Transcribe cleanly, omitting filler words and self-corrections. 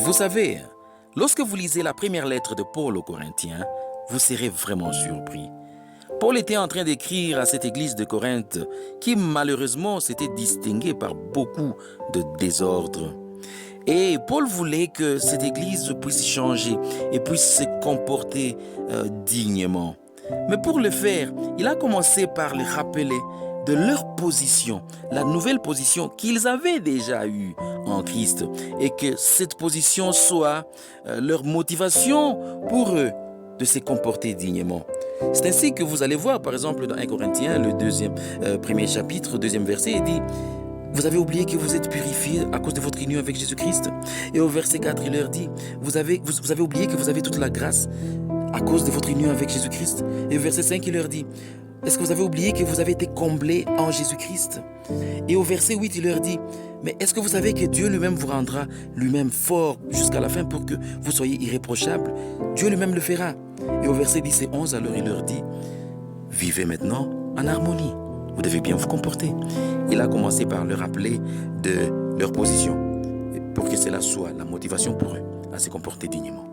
Vous savez, lorsque vous lisez la première lettre de Paul aux Corinthiens, vous serez vraiment surpris. Paul était en train d'écrire à cette église de Corinthe qui malheureusement s'était distinguée par beaucoup de désordre. Et Paul voulait que cette église puisse changer et puisse se comporter dignement. Mais pour le faire, il a commencé par les rappeler de leur position, la nouvelle position qu'ils avaient déjà eue en Christ, et que cette position soit leur motivation pour eux de se comporter dignement. C'est ainsi que vous allez voir, par exemple, dans 1 Corinthiens, le premier chapitre, deuxième verset, il dit: vous avez oublié que vous êtes purifiés à cause de votre union avec Jésus-Christ. Et au verset 4, il leur dit: vous avez oublié que vous avez toute la grâce à cause de votre union avec Jésus-Christ. Et au verset 5, il leur dit: est-ce que vous avez oublié que vous avez été comblés en Jésus-Christ? Et au verset 8, il leur dit: mais est-ce que vous savez que Dieu lui-même vous rendra lui-même fort jusqu'à la fin pour que vous soyez irréprochables? Dieu lui-même le fera. Et au verset 10 et 11, alors il leur dit: vivez maintenant en harmonie. Vous devez bien vous comporter. Il a commencé par leur rappeler de leur position pour que cela soit la motivation pour eux à se comporter dignement.